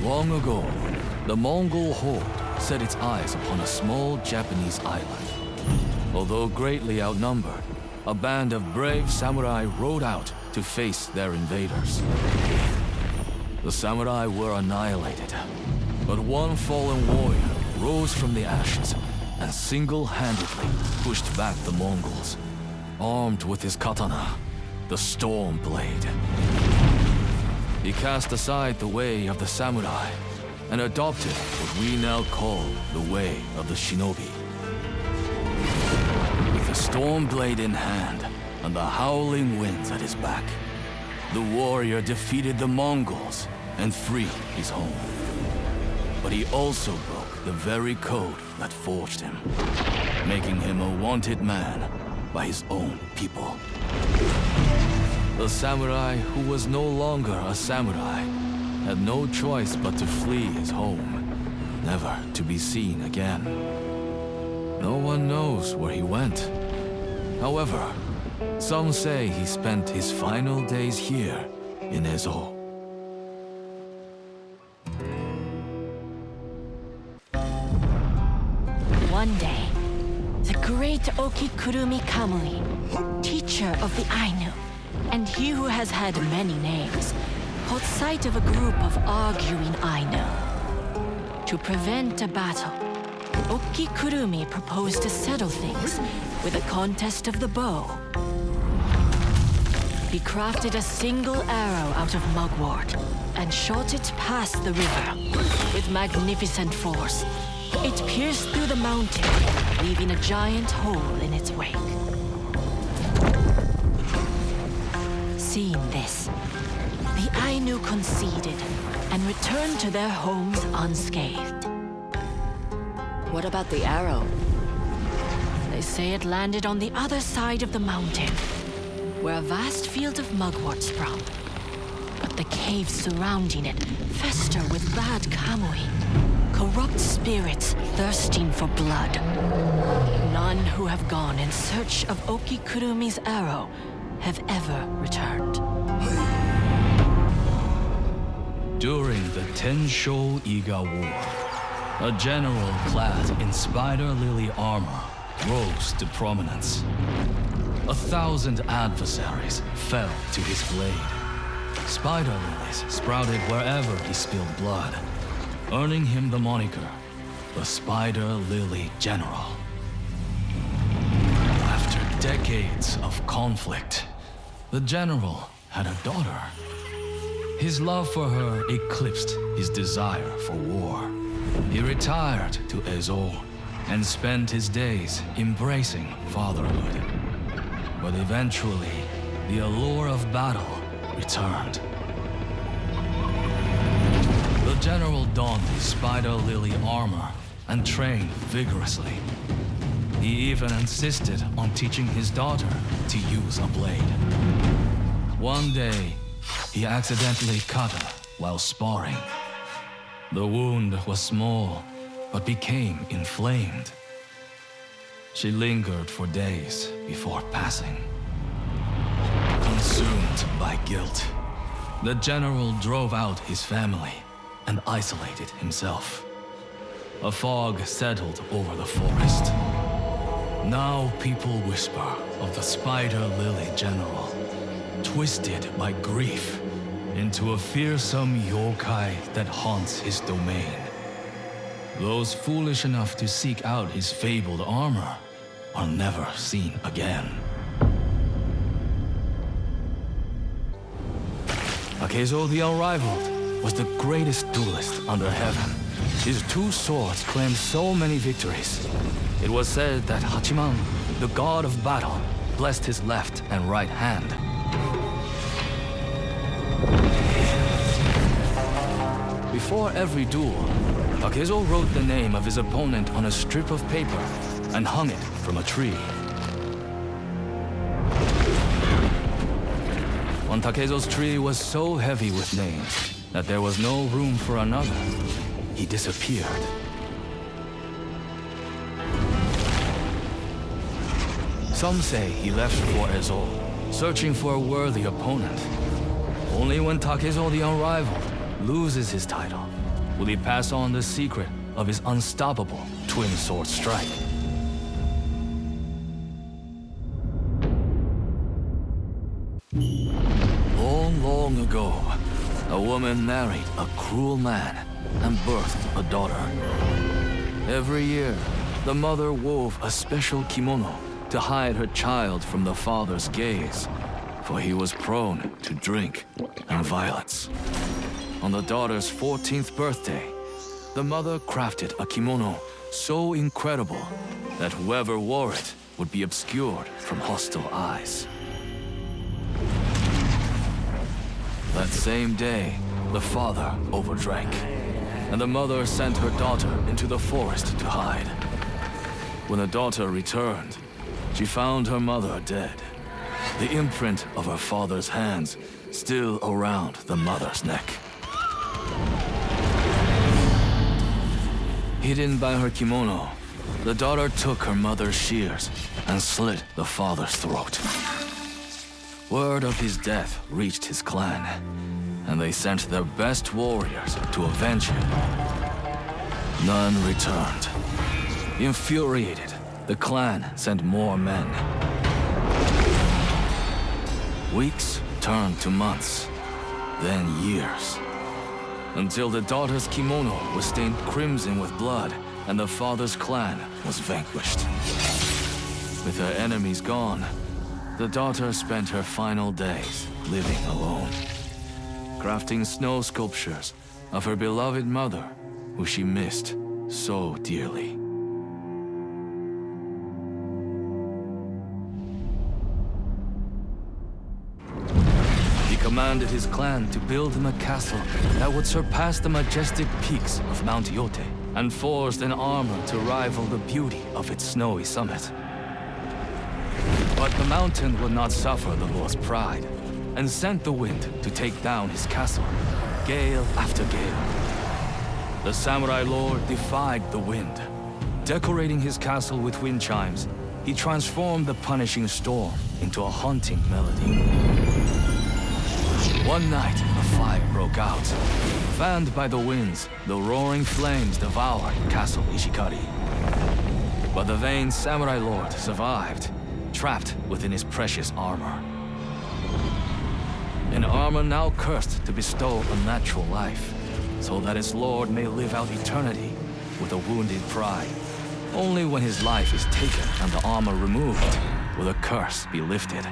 Long ago, the Mongol horde set its eyes upon a small Japanese island. Although greatly outnumbered, a band of brave samurai rode out to face their invaders. The samurai were annihilated, but one fallen warrior rose from the ashes and single-handedly pushed back the Mongols, armed with his katana, the Storm Blade. He cast aside the way of the samurai and adopted what we now call the way of the shinobi. With the Storm Blade in hand and the howling winds at his back, the warrior defeated the Mongols and freed his home. But he also broke the very code that forged him, making him a wanted man by his own people. The samurai who was no longer a samurai had no choice but to flee his home, never to be seen again. No one knows where he went. However, some say he spent his final days here in Ezo. One day, the great Okikurmi Kamui, teacher of the Ainu, and he who has had many names, caught sight of a group of arguing Ainu. To prevent a battle, Okikurmi proposed to settle things with a contest of the bow. He crafted a single arrow out of mugwort and shot it past the river with magnificent force. It pierced through the mountain, leaving a giant hole in its wake. Seeing this, the Ainu conceded and returned to their homes unscathed. What about the arrow? They say it landed on the other side of the mountain, where a vast field of mugwort sprung. But the caves surrounding it fester with bad kamui, corrupt spirits thirsting for blood. None who have gone in search of Okikurumi's arrow have ever returned. During the Tensho Iga War, a general clad in spider lily armor rose to prominence. 1,000 adversaries fell to his blade. Spider lilies sprouted wherever he spilled blood, earning him the moniker, the Spider Lily General. After decades of conflict, the general had a daughter. His love for her eclipsed his desire for war. He retired to Ezo and spent his days embracing fatherhood. But eventually, the allure of battle returned. The general donned his spider lily armor and trained vigorously. He even insisted on teaching his daughter to use a blade. One day, he accidentally cut her while sparring. The wound was small, but became inflamed. She lingered for days before passing. Consumed by guilt, the general drove out his family and isolated himself. A fog settled over the forest. Now people whisper of the Spider Lily General, twisted by grief into a fearsome yokai that haunts his domain. Those foolish enough to seek out his fabled armor are never seen again. Takezo the Unrivalled was the greatest duelist under heaven. His two swords claimed so many victories. It was said that Hachiman, the god of battle, blessed his left and right hand. Before every duel, Takezo wrote the name of his opponent on a strip of paper and hung it from a tree. When Takezo's tree was so heavy with names that there was no room for another, he disappeared. Some say he left for Ezo, searching for a worthy opponent. Only when Takezo the Unrivalled loses his title will he pass on the secret of his unstoppable twin sword strike. Long, long ago, a woman married a cruel man and birthed a daughter. Every year, the mother wove a special kimono to hide her child from the father's gaze, for he was prone to drink and violence. On the daughter's 14th birthday, the mother crafted a kimono so incredible that whoever wore it would be obscured from hostile eyes. That same day, the father overdrank, and the mother sent her daughter into the forest to hide. When the daughter returned, she found her mother dead, the imprint of her father's hands still around the mother's neck. Hidden by her kimono, the daughter took her mother's shears and slit the father's throat. Word of his death reached his clan, and they sent their best warriors to avenge him. None returned. Infuriated, the clan sent more men. Weeks turned to months, then years, until the daughter's kimono was stained crimson with blood and the father's clan was vanquished. With her enemies gone, the daughter spent her final days living alone, crafting snow sculptures of her beloved mother, who she missed so dearly. He commanded his clan to build him a castle that would surpass the majestic peaks of Mount Yōtei, and forged an armor to rival the beauty of its snowy summit. But the mountain would not suffer the Lord's pride, and sent the wind to take down his castle, gale after gale. The samurai lord defied the wind. Decorating his castle with wind chimes, he transformed the punishing storm into a haunting melody. One night, a fire broke out. Fanned by the winds, the roaring flames devoured Castle Ishikari. But the vain samurai lord survived, trapped within his precious armor. An armor now cursed to bestow a natural life, so that its lord may live out eternity with a wounded pride. Only when his life is taken and the armor removed will the curse be lifted.